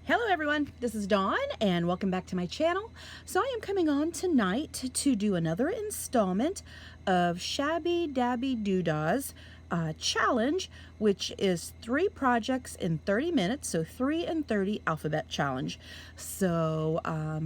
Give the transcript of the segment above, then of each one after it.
Hello everyone, this is Dawn and welcome back to my channel. So I am coming on tonight to do another installment of Shabbydabbydooddah's challenge, which is 3 projects in 30 minutes, so 3 and 30 alphabet challenge. So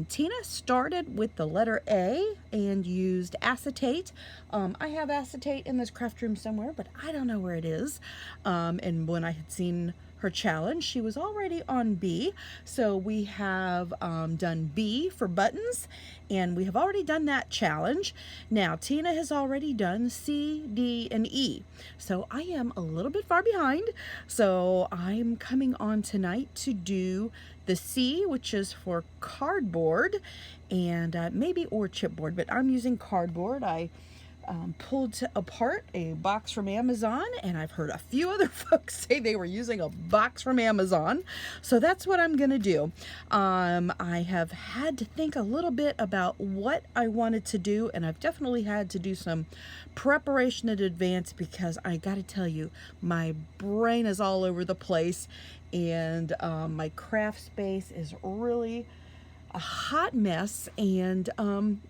Tina started with the letter A and used acetate. I have acetate in this craft room somewhere, but I don't know where it is. And when I had seen her challenge, she was already on B. So we have done B for buttons, and we have already done that challenge. Now Tina has already done C, D, and E. So I am a little bit far behind. So I'm coming on tonight to do the C, which is for cardboard, and maybe or chipboard, but I'm using cardboard. I pulled apart a box from Amazon, and I've heard a few other folks say they were using a box from Amazon, so that's what I'm gonna do. I have had to think a little bit about what I wanted to do, and I've definitely had to do some preparation in advance because I gotta tell you, my brain is all over the place, and my craft space is really a hot mess, and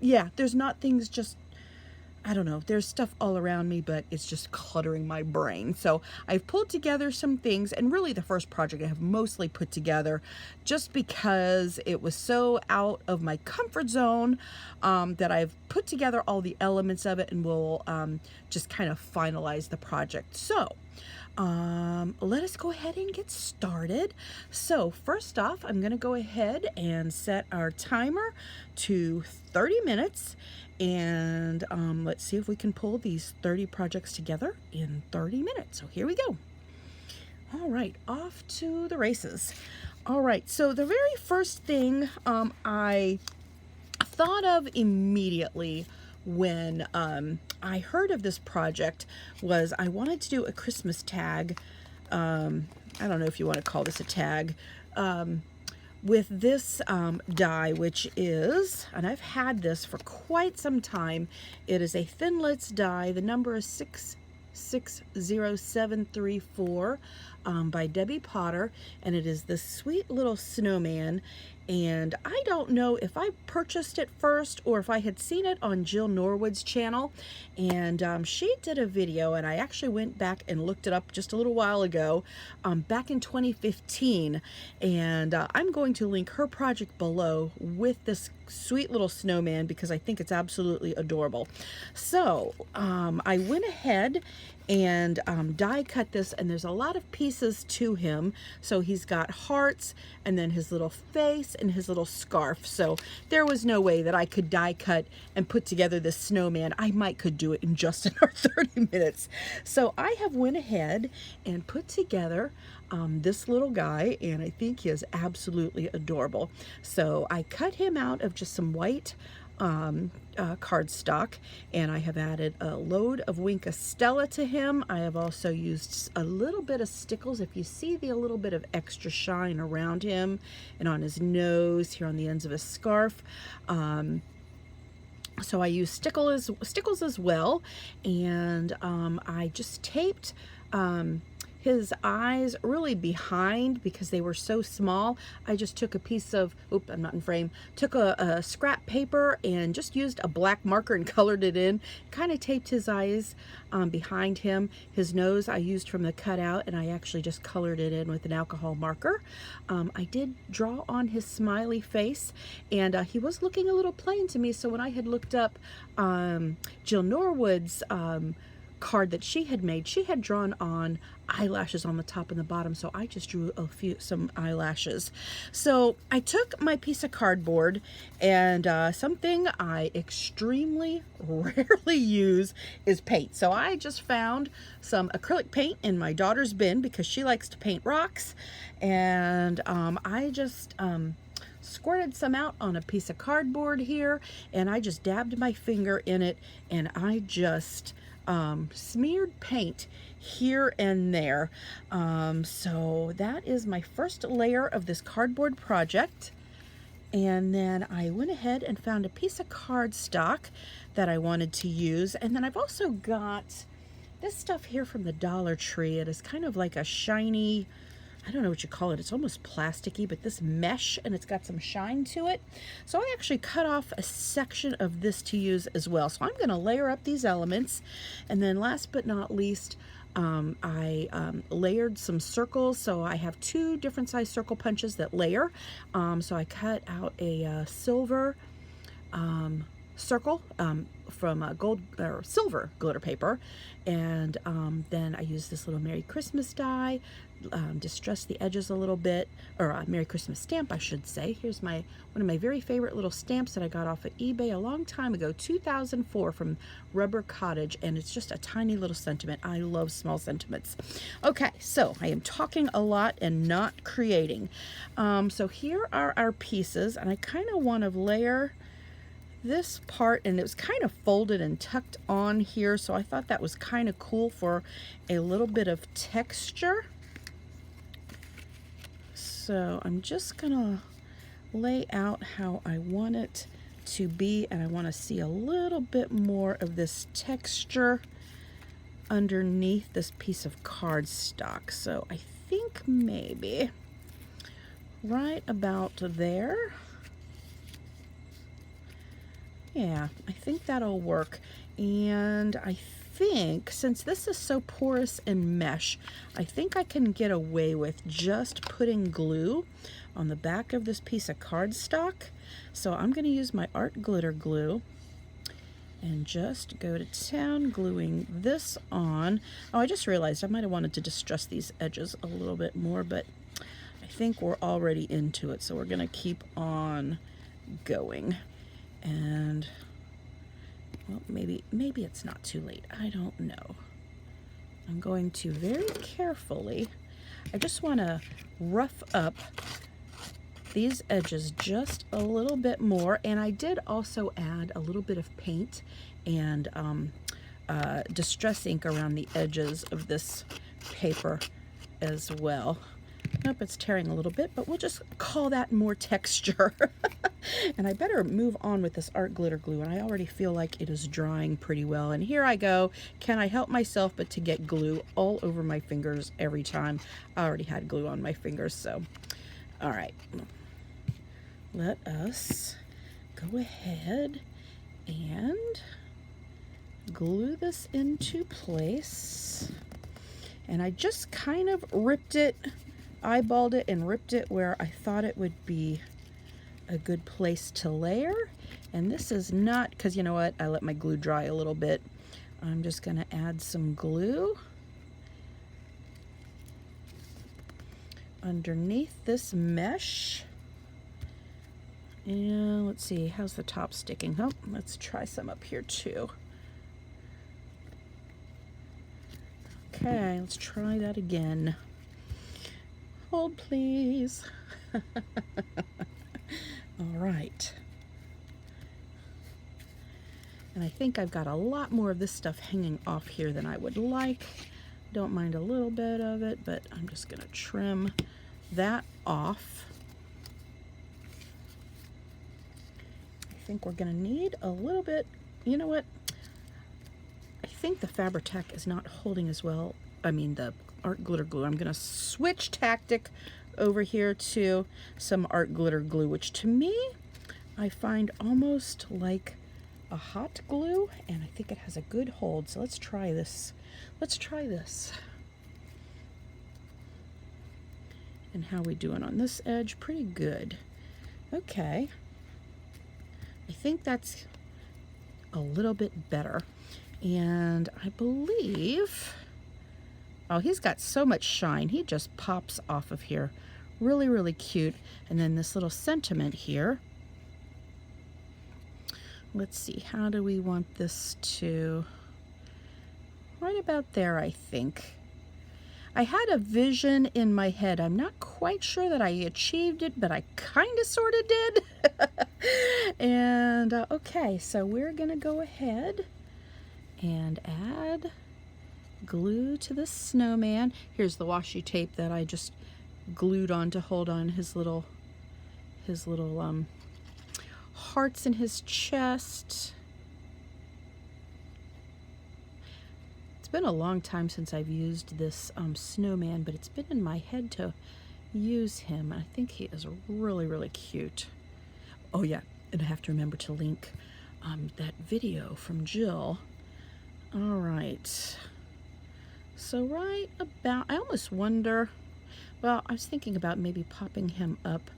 yeah, there's not things just, I don't know, there's stuff all around me, but it's just cluttering my brain. So I've pulled together some things, and really the first project I have mostly put together just because it was so out of my comfort zone that I've put together all the elements of it, and we'll just kind of finalize the project. So let us go ahead and get started. So first off, I'm going to go ahead and set our timer to 30 minutes. And let's see if we can pull these 30 projects together in 30 minutes. So here we go. All right, off to the races. All right, so the very first thing I thought of immediately when I heard of this project was I wanted to do a Christmas tag. I don't know if you want to call this a tag. With this die, which is, and I've had this for quite some time, it is a Thinlits die. The number is 660734 by Debbie Potter, and it is this sweet little snowman. And I don't know if I purchased it first or if I had seen it on Jill Norwood's channel, and she did a video, and I actually went back and looked it up just a little while ago, back in 2015, and I'm going to link her project below with this sweet little snowman because I think it's absolutely adorable. So I went ahead and die cut this, and there's a lot of pieces to him. So he's got hearts, and then his little face, and his little scarf. So there was no way that I could die cut and put together this snowman. I could do it in just another 30 minutes. So I have went ahead and put together this little guy, and I think he is absolutely adorable. So I cut him out of just some white cardstock, and I have added a load of Winka Stella to him. I have also used a little bit of stickles. If you see a little bit of extra shine around him and on his nose, here on the ends of his scarf. So I use stickles as well, and I just taped his eyes really behind because they were so small. I just took a piece of, oop, I'm not in frame, took a scrap paper and just used a black marker and colored it in, kind of taped his eyes behind him. His nose I used from the cutout, and I actually just colored it in with an alcohol marker. I did draw on his smiley face, and he was looking a little plain to me, so when I had looked up Jill Norwood's card that she had made, she had drawn on eyelashes on the top and the bottom, so I just drew some eyelashes. So I took my piece of cardboard, and something I extremely rarely use is paint. So I just found some acrylic paint in my daughter's bin because she likes to paint rocks, and I just squirted some out on a piece of cardboard here, and I just dabbed my finger in it, and I just smeared paint here and there. So that is my first layer of this cardboard project. And then I went ahead and found a piece of cardstock that I wanted to use. And then I've also got this stuff here from the Dollar Tree. It is kind of like a shiny I don't know what you call it. It's almost plasticky, but this mesh, and it's got some shine to it. So I actually cut off a section of this to use as well. So I'm going to layer up these elements. And then last but not least, I layered some circles. So I have 2 different size circle punches that layer. So I cut out a silver circle from gold or silver glitter paper, and then I used this little Merry Christmas die, distressed the edges a little bit, or a Merry Christmas stamp I should say. Here's one of my very favorite little stamps that I got off of eBay a long time ago, 2004, from Rubber Cottage, and it's just a tiny little sentiment. I love small sentiments. Okay, so I am talking a lot and not creating. So here are our pieces, and I kind of want to layer this part, and it was kind of folded and tucked on here, so I thought that was kind of cool for a little bit of texture. So I'm just gonna lay out how I want it to be, and I want to see a little bit more of this texture underneath this piece of cardstock. So I think maybe right about there. Yeah, I think that'll work. And I think since this is so porous and mesh, I think I can get away with just putting glue on the back of this piece of cardstock. So I'm going to use my art glitter glue and just go to town gluing this on. Oh, I just realized I might have wanted to distress these edges a little bit more, but I think we're already into it, so we're going to keep on going. And well, maybe it's not too late. I don't know. I'm going to very carefully, I just want to rough up these edges just a little bit more. And I did also add a little bit of paint and distress ink around the edges of this paper as well. Nope, it's tearing a little bit, but we'll just call that more texture. And I better move on with this art glitter glue, and I already feel like it is drying pretty well. And here I go. Can I help myself but to get glue all over my fingers every time? I already had glue on my fingers, so all right. Let us go ahead and glue this into place. And I just kind of ripped it, eyeballed it and ripped it where I thought it would be a good place to layer. And this is not, because you know what, I let my glue dry a little bit. I'm just going to add some glue underneath this mesh. And let's see, how's the top sticking? Oh, let's try some up here too. Okay, let's try that again. Hold, please. All right. And I think I've got a lot more of this stuff hanging off here than I would like. Don't mind a little bit of it, but I'm just going to trim that off. I think we're going to need a little bit, you know what? I think the Fabri-Tac is not holding as well. I mean, the art glitter glue. I'm going to switch tactic over here to some art glitter glue, which to me, I find almost like a hot glue, and I think it has a good hold. So let's try this. Let's try this. And how we doing on this edge? Pretty good. Okay. I think that's a little bit better. And I believe, oh, he's got so much shine. He just pops off of here. Really, really cute. And then this little sentiment here. Let's see, how do we want this to, right about there, I think. I had a vision in my head. I'm not quite sure that I achieved it, but I kind of sort of did. And okay, so we're gonna go ahead and add glue to the snowman. Here's the washi tape that I just glued on to hold on his little hearts in his chest. It's been a long time since I've used this snowman, but it's been in my head to use him. I think he is really, really cute. Oh yeah, and I have to remember to link that video from Jill. All right. So right about, I almost wonder, well, I was thinking about maybe popping him up,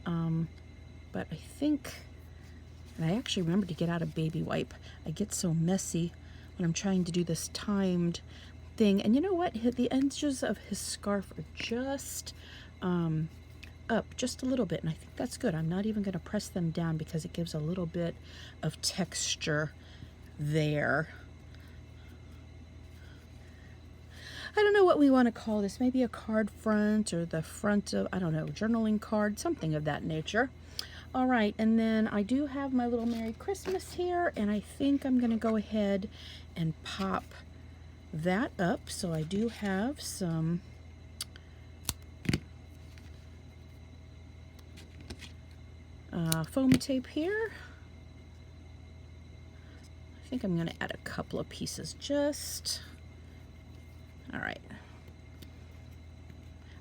but I think, and I actually remembered to get out a baby wipe. I get so messy when I'm trying to do this timed thing. And you know what? The edges of his scarf are just up just a little bit, and I think that's good. I'm not even going to press them down because it gives a little bit of texture there. I don't know what we want to call this. Maybe a card front, or the front of, I don't know, journaling card, something of that nature. All right, and then I do have my little Merry Christmas here, and I think I'm going to go ahead and pop that up. So I do have some foam tape here. I think I'm going to add a couple of pieces just. All right.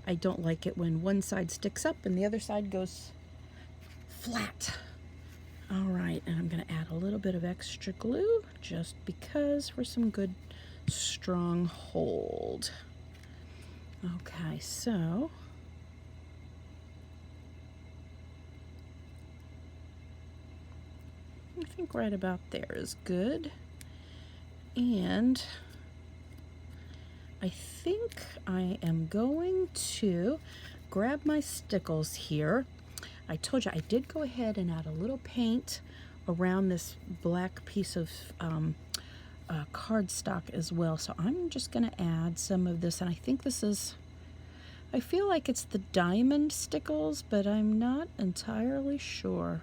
I don't like it when one side sticks up and the other side goes flat. All right, and I'm going to add a little bit of extra glue just because for some good strong hold. Okay, so I think right about there is good. And I think I am going to grab my stickles here. I told you I did go ahead and add a little paint around this black piece of cardstock as well. So I'm just going to add some of this, and I think this is, I feel like it's the diamond stickles, but I'm not entirely sure.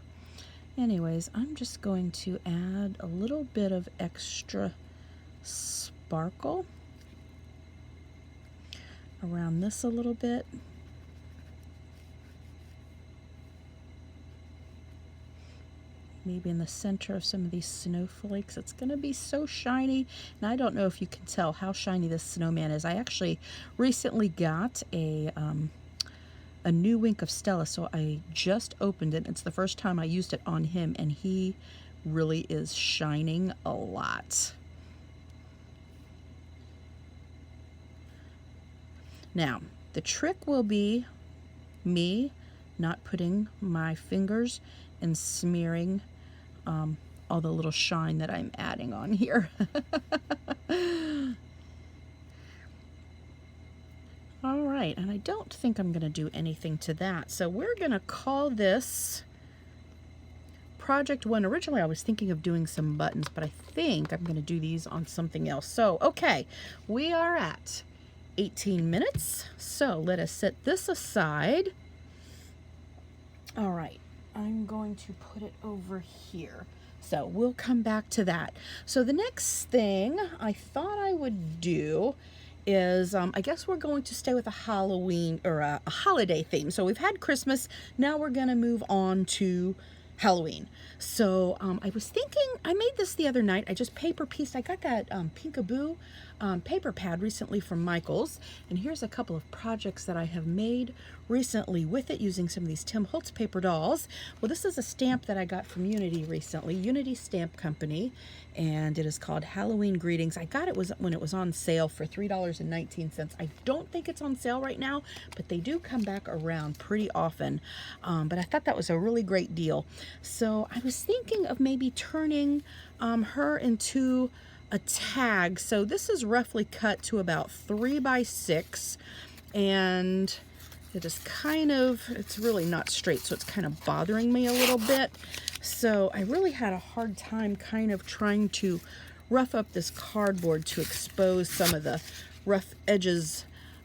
Anyways, I'm just going to add a little bit of extra sparkle around this a little bit. Maybe in the center of some of these snowflakes. It's going to be so shiny, and I don't know if you can tell how shiny this snowman is. I actually recently got a new Wink of Stella, so I just opened it. It's the first time I used it on him, and he really is shining a lot. Now, the trick will be me not putting my fingers and smearing all the little shine that I'm adding on here. All right, and I don't think I'm going to do anything to that. So we're going to call this Project 1. Originally, I was thinking of doing some buttons, but I think I'm going to do these on something else. So, okay, we are at 18 minutes. So let us set this aside. All right, I'm going to put it over here. So we'll come back to that. So the next thing I thought I would do is, I guess we're going to stay with a Halloween or a holiday theme. So we've had Christmas, now we're going to move on to Halloween. So I was thinking, I made this the other night. I just paper pieced. I got that Peekaboo paper pad recently from Michael's, and here's a couple of projects that I have made recently with it using some of these Tim Holtz paper dolls. Well, this is a stamp that I got from Unity recently, Unity Stamp Company, and it is called Halloween Greetings. I got it when it was on sale for $3.19. I don't think it's on sale right now, but they do come back around pretty often. But I thought that was a really great deal. So I was thinking of maybe turning her into a tag. So this is roughly cut to about 3 by 6, and it is kind of, it's really not straight, so it's kind of bothering me a little bit. So I really had a hard time kind of trying to rough up this cardboard to expose some of the rough edges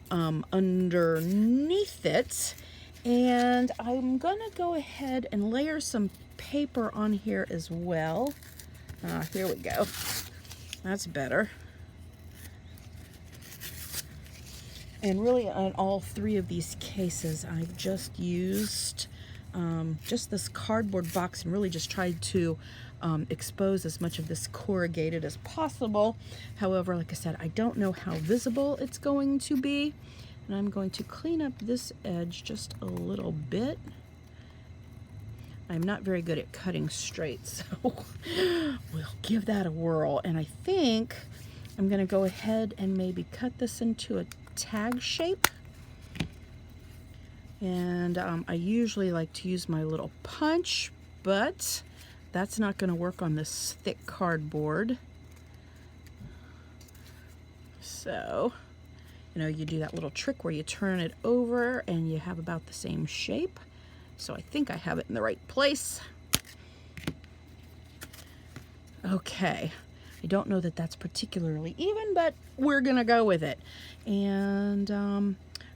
underneath it. And I'm gonna go ahead and layer some paper on here as well. Here we go. That's better. And really on all 3 of these cases, I've just used just this cardboard box and really just tried to expose as much of this corrugated as possible. However, like I said, I don't know how visible it's going to be. And I'm going to clean up this edge just a little bit. I'm not very good at cutting straight, so we'll give that a whirl. And I think I'm going to go ahead and maybe cut this into a tag shape. And I usually like to use my little punch, but that's not going to work on this thick cardboard. So, you know, you do that little trick where you turn it over and you have about the same shape. So I think I have it in the right place. Okay, I don't know that that's particularly even, but we're gonna go with it. And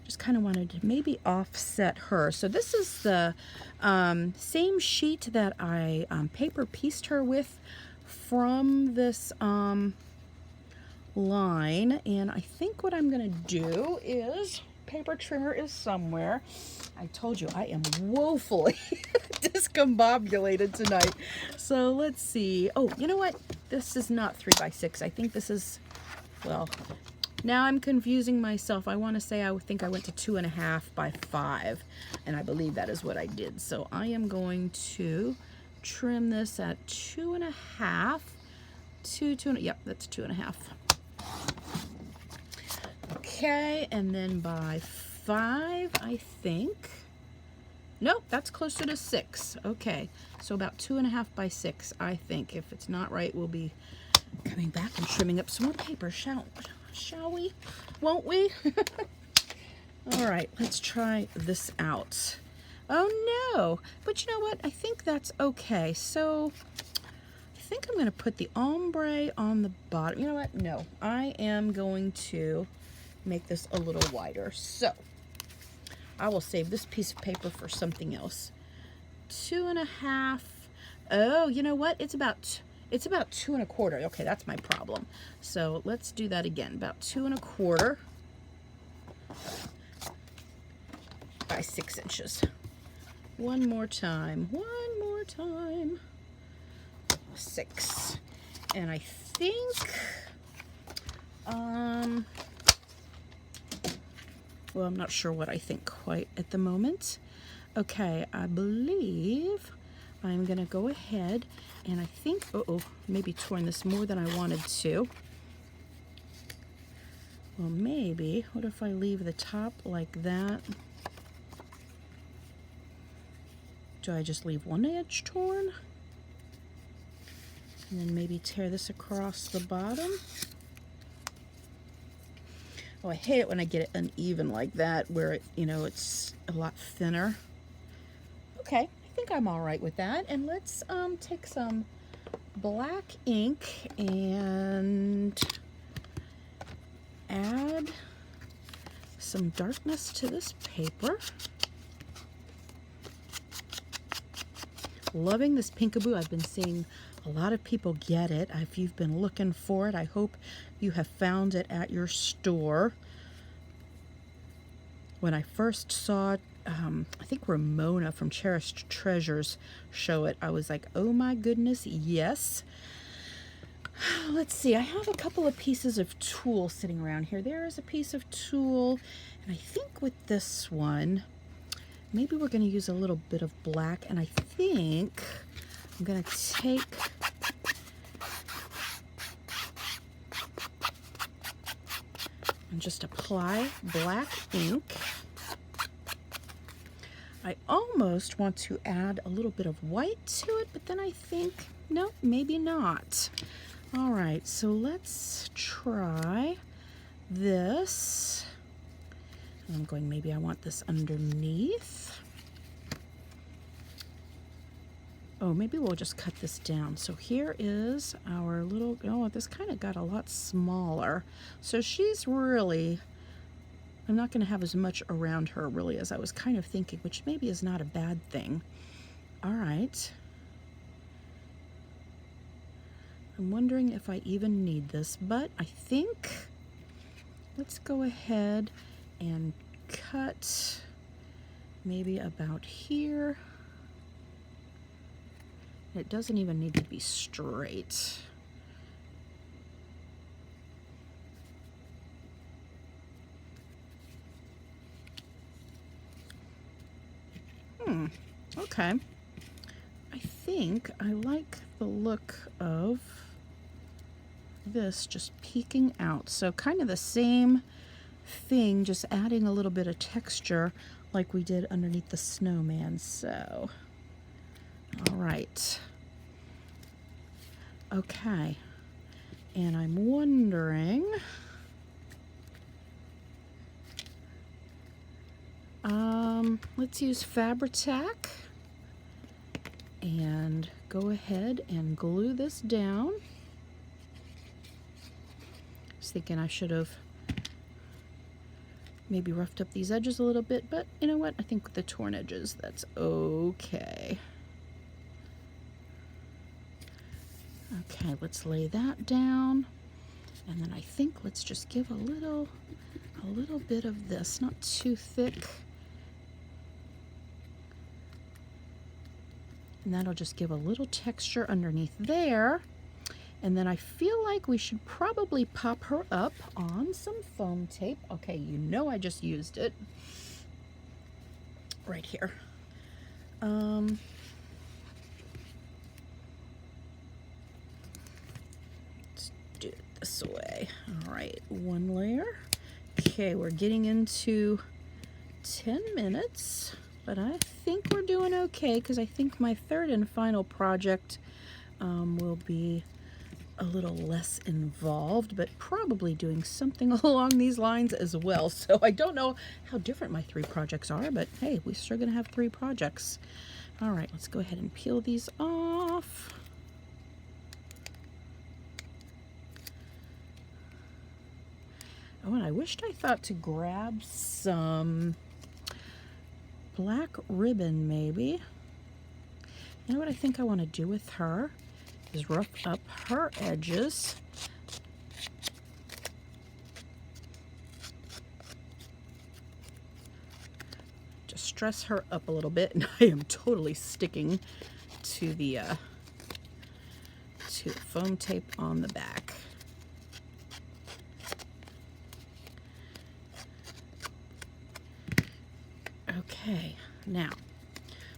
just kind of wanted to maybe offset her. So this is the same sheet that I paper pieced her with from this line. And I think what I'm gonna do is, paper trimmer is somewhere. I told you I am woefully discombobulated tonight. So let's see. Oh, you know what? This is not 3x6. I think this is, well, now I'm confusing myself. I want to say I think I went to 2.5 by 5, and I believe that is what I did. So I am going to trim this at 2.5 to 2. Yep, that's 2.5. Okay, and then by 5, I think. Nope, that's closer to 6. Okay, so about 2.5 by 6, I think. If it's not right, we'll be coming back and trimming up some more paper, shall we? Won't we? All right, let's try this out. Oh no, but you know what? I think that's okay. So I think I'm gonna put the ombre on the bottom. You know what? No, I am going to make this a little wider. So I will save this piece of paper for something else. 2.5. Oh, you know what? It's about 2.25. Okay, that's my problem. So let's do that again. About 2.25 by 6 inches. One more time. 6. And I think well, I'm not sure what I think quite at the moment. Okay, I believe I'm gonna go ahead and I think, maybe torn this more than I wanted to. Well, maybe, what if I leave the top like that? Do I just leave one edge torn? And then maybe tear this across the bottom? Oh, I hate it when I get it uneven like that, where it, you know, it's a lot thinner. Okay, I think I'm all right with that. And let's take some black ink and add some darkness to this paper. Loving this Pinkaboo. I've been seeing a lot of people get it. If you've been looking for it, I hope you have found it at your store. When I first saw it, I think Ramona from Cherished Treasures show it, I was like, oh my goodness, yes. Let's see, I have a couple of pieces of tulle sitting around here. There is a piece of tulle, and I think with this one, maybe we're going to use a little bit of black, and I think I'm going to take and just apply black ink. I almost want to add a little bit of white to it, but then I think, no, maybe not. All right, so let's try this. I'm going, maybe I want this underneath. Oh, maybe we'll just cut this down. So here is our little, oh, this kind of got a lot smaller. So she's really, I'm not going to have as much around her really as I was kind of thinking, which maybe is not a bad thing. All right. I'm wondering if I even need this, but I think let's go ahead and cut maybe about here. It doesn't even need to be straight. Okay. I think I like the look of this just peeking out. So kind of the same thing, just adding a little bit of texture like we did underneath the snowman. So, all right. Okay. And I'm wondering, let's use Fabri-Tac and go ahead and glue this down. I was thinking I should have maybe roughed up these edges a little bit, but you know what? I think with the torn edges, that's okay. Okay, let's lay that down. And then I think let's just give a little bit of this, not too thick. And that'll just give a little texture underneath there. And then I feel like we should probably pop her up on some foam tape. Okay, you know I just used it. Right here. Let's do it this way. All right, one layer. Okay, we're getting into 10 minutes, but I think we're doing okay because I think my third and final project will be a little less involved, but probably doing something along these lines as well. So I don't know how different my 3 projects are, but hey, we're still gonna have 3 projects. All right, let's go ahead and peel these off. Oh, and I wished I thought to grab some black ribbon maybe. You know what I think I want to do with her is rough up her edges. Just stress her up a little bit, and I am totally sticking to the foam tape on the back. Okay, now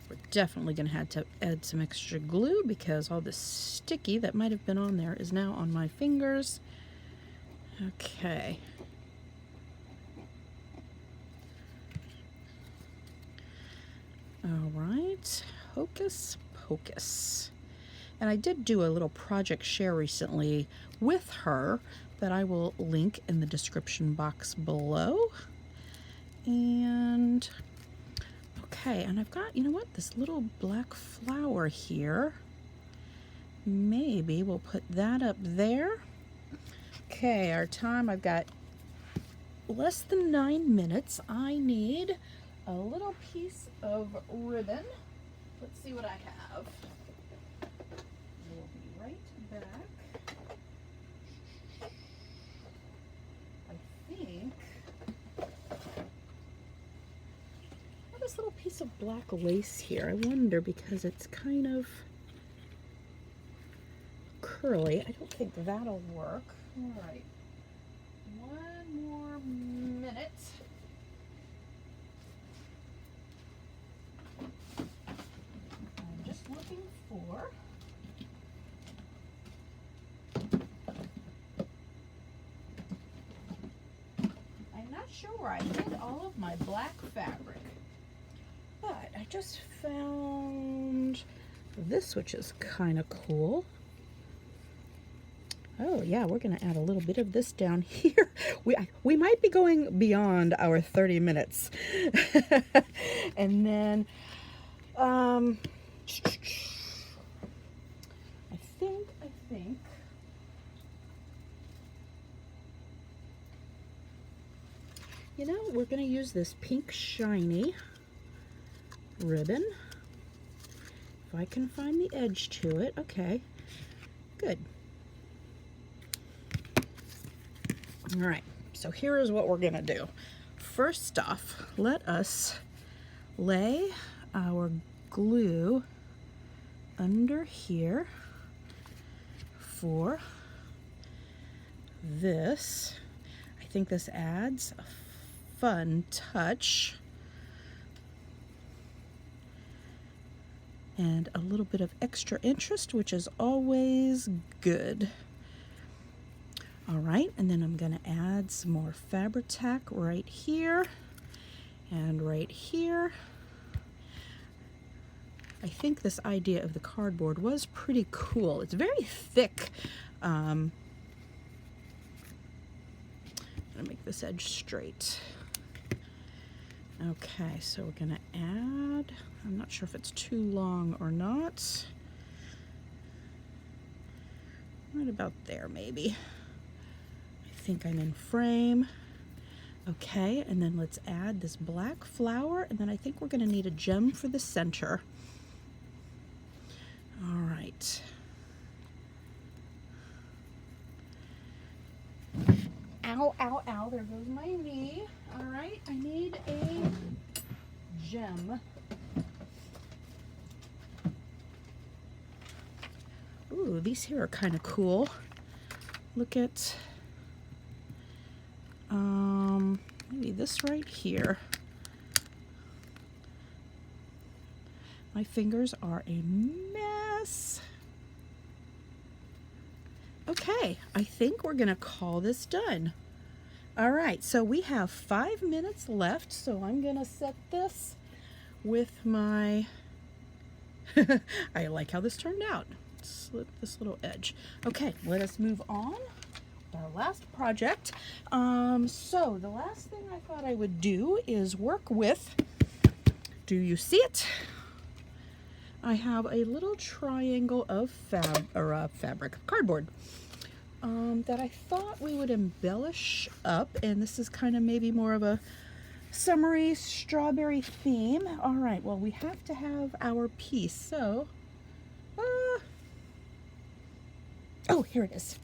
we're definitely going to have to add some extra glue because all this sticky that might have been on there is now on my fingers. Okay. All right, hocus pocus. And I did do a little project share recently with her that I will link in the description box below. And okay, and I've got, you know what, this little black flower here. Maybe we'll put that up there. Okay, our time, I've got less than 9 minutes. I need a little piece of ribbon. Let's see what I have. We'll be right back. I think this little piece of black lace here. I wonder because it's kind of curly. I don't think that'll work. All right, one more minute. I'm just looking for I'm not sure where I hid all of my black fabric. But I just found this, which is kind of cool. Oh yeah, we're gonna add a little bit of this down here. We might be going beyond our 30 minutes. And then I think you know, we're gonna use this pink shiny ribbon. If I can find the edge to it. Okay, good. All right, so here is what we're gonna do. First off, let us lay our glue under here for this. I think this adds a fun touch and a little bit of extra interest, which is always good. All right, and then I'm going to add some more fabric tack right here and right here. I think this idea of the cardboard was pretty cool. It's very thick. I'm gonna make this edge straight. Okay, so we're gonna add, I'm not sure if it's too long or not. Right about there, maybe. I think I'm in frame. Okay, and then let's add this black flower, and then I think we're gonna need a gem for the center. All right. Ow, ow, ow, there goes my knee. All right, I need a gem. Ooh, these here are kind of cool. Look at, maybe this right here. My fingers are a mess. Okay, I think we're gonna call this done. All right, so we have 5 minutes left, so I'm gonna set this with my, I like how this turned out. Slip this little edge. Okay, let us move on. Our last project. So the last thing I thought I would do is work with, do you see it? I have a little triangle of fabric, cardboard, that I thought we would embellish up, and this is kind of maybe more of a summery strawberry theme. All right, well, we have to have our piece, so, oh, here it is.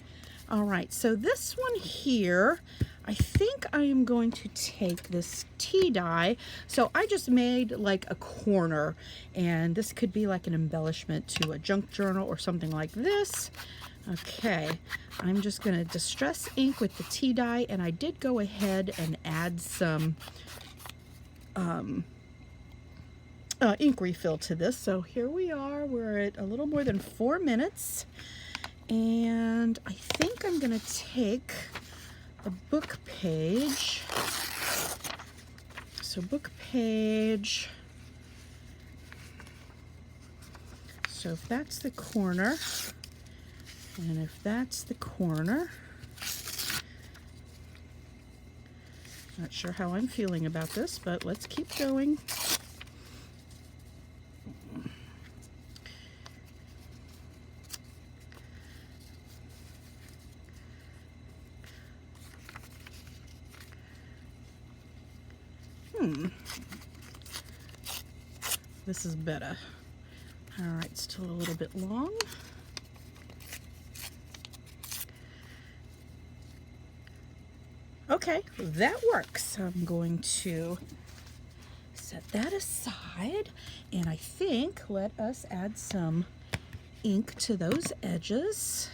All right, so this one here, I think I am going to take this tea dye. So I just made like a corner, and this could be like an embellishment to a junk journal or something like this. Okay, I'm just gonna distress ink with the tea dye, and I did go ahead and add some ink refill to this. So here we are, we're at a little more than 4 minutes. And I think I'm gonna take a book page. So book page. So if that's the corner, and if that's the corner, not sure how I'm feeling about this, but let's keep going. This is better. All right, still a little bit long. Okay, that works. I'm going to set that aside, and I think let us add some ink to those edges.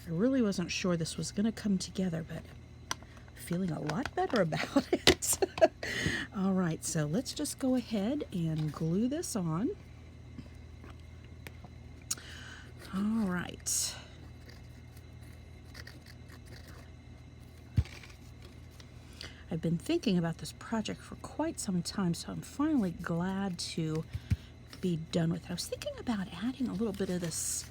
I really wasn't sure this was going to come together, but I'm feeling a lot better about it. All right, so let's just go ahead and glue this on. All right. I've been thinking about this project for quite some time, so I'm finally glad to be done with it. I was thinking about adding a little bit of this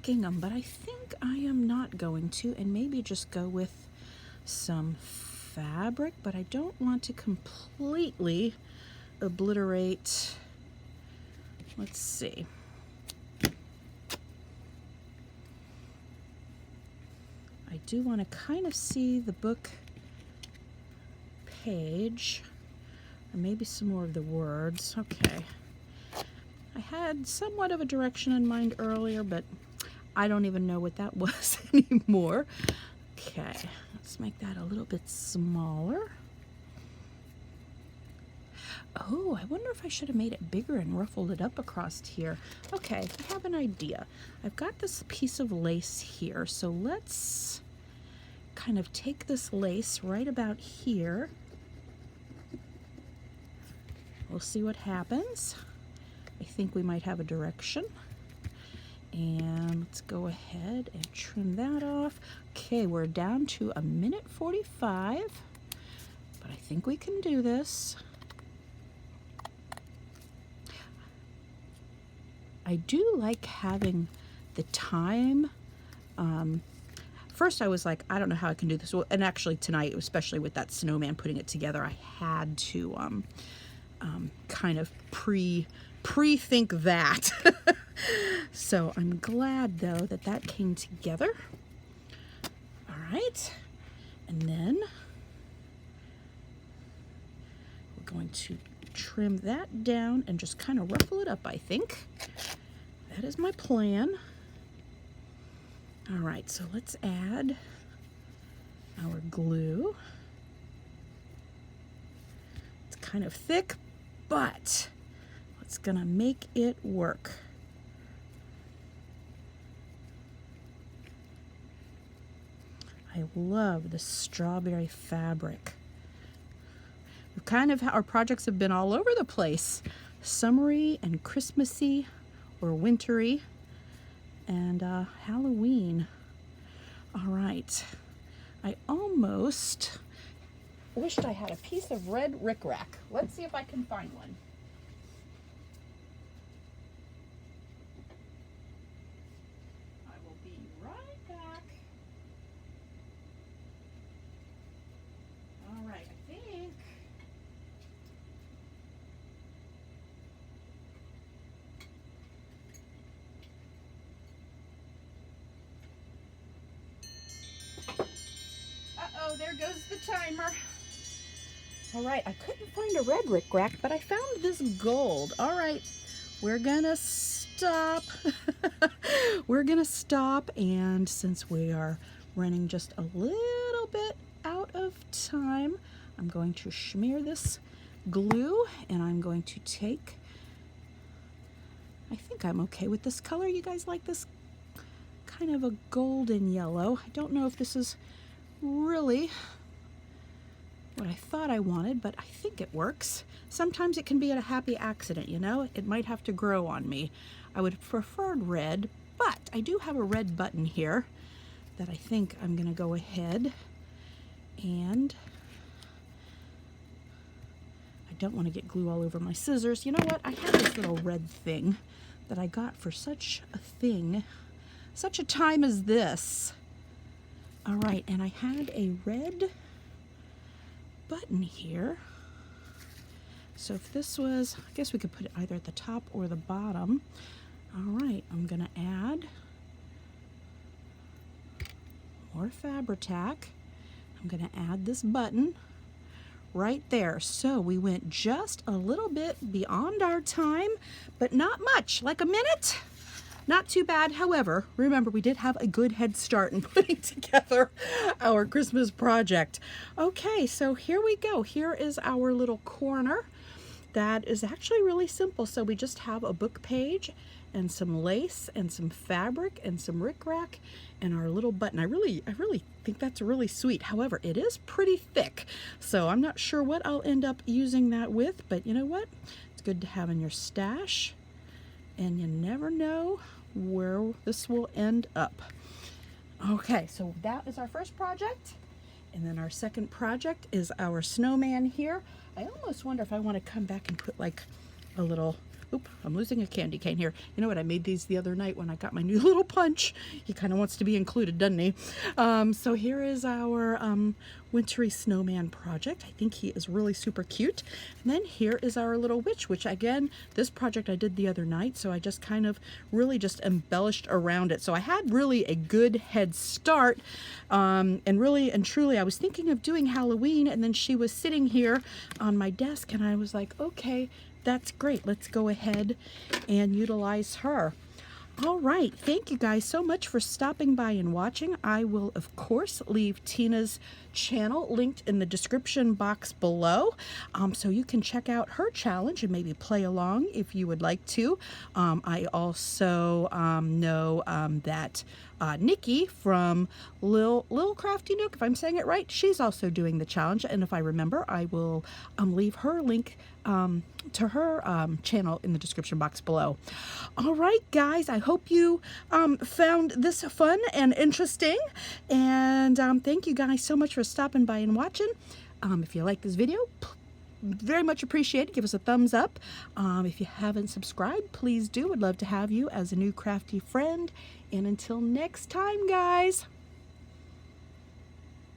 gingham, but I think I am not going to, and maybe just go with some fabric, but I don't want to completely obliterate. Let's see. I do want to kind of see the book page, or maybe some more of the words. Okay. I had somewhat of a direction in mind earlier, but I don't even know what that was anymore. Okay, Let's make that a little bit smaller. Oh, I wonder if I should have made it bigger and ruffled it up across here. Okay, I have an idea. I've got this piece of lace here, so let's kind of take this lace right about here. We'll see what happens. I think we might have a direction. And let's go ahead and trim that off. Okay, we're down to 1:45, but I think we can do this. I do like having the time. First I was like, I don't know how I can do this. Well, and actually tonight, especially with that snowman putting it together, I had to kind of pre-think that. So I'm glad though that that came together. All right, and then we're going to trim that down and just kind of ruffle it up, I think. That is my plan. All right, so let's add our glue. It's kind of thick, but it's gonna make it work. I love the strawberry fabric. We've kind of, our projects have been all over the place. Summery and Christmassy or wintry and Halloween. All right, I almost wished I had a piece of red rickrack. Let's see if I can find one. I will be right back. All right, I think. Uh-oh, there goes the timer. All right, I couldn't find a red rickrack, but I found this gold. All right, we're gonna stop. We're gonna stop, and since we are running just a little bit out of time, I'm going to smear this glue, and I'm going to take, I think I'm okay with this color. You guys like this kind of a golden yellow? I don't know if this is really what I thought I wanted, but I think it works. Sometimes it can be a happy accident, you know? It might have to grow on me. I would have preferred red, but I do have a red button here that I think I'm gonna go ahead and I don't want to get glue all over my scissors. You know what? I have this little red thing that I got for such a thing, such a time as this. All right, and I had a red button here. So if this was, I guess we could put it either at the top or the bottom. All right, I'm gonna add more Fabri-Tac. I'm gonna add this button right there. So we went just a little bit beyond our time, but not much, like a minute. Not too bad. However, remember, we did have a good head start in putting together our Christmas project. Okay, so here we go. Here is our little corner. That is actually really simple. So we just have a book page and some lace and some fabric and some rickrack and our little button. I really think that's really sweet. However, it is pretty thick, so I'm not sure what I'll end up using that with, but you know what? It's good to have in your stash, and you never know where this will end up. Okay, so that is our first project, and then our second project is our snowman here. I almost wonder if I want to come back and put like a little, oop, I'm losing a candy cane here. You know what, I made these the other night when I got my new little punch. He kind of wants to be included, doesn't he? So here is our wintry snowman project. I think he is really super cute. And then here is our little witch, which again, this project I did the other night, so I just kind of really just embellished around it. So I had really a good head start, and really and truly I was thinking of doing Halloween, and then she was sitting here on my desk and I was like, okay, that's great. Let's go ahead and utilize her. All right. Thank you guys so much for stopping by and watching. I will, of course, leave Tina's channel linked in the description box below, so you can check out her challenge and maybe play along if you would like to. I also know that Nikki from Lil Crafty Nook, if I'm saying it right, she's also doing the challenge, and if I remember, I will leave her link to her channel in the description box below. All right, guys, I hope you found this fun and interesting, and thank you guys so much for stopping by and watching. If you like this video, very much appreciated. Give us a thumbs up. If you haven't subscribed, please do. I'd love to have you as a new crafty friend. And until next time, guys.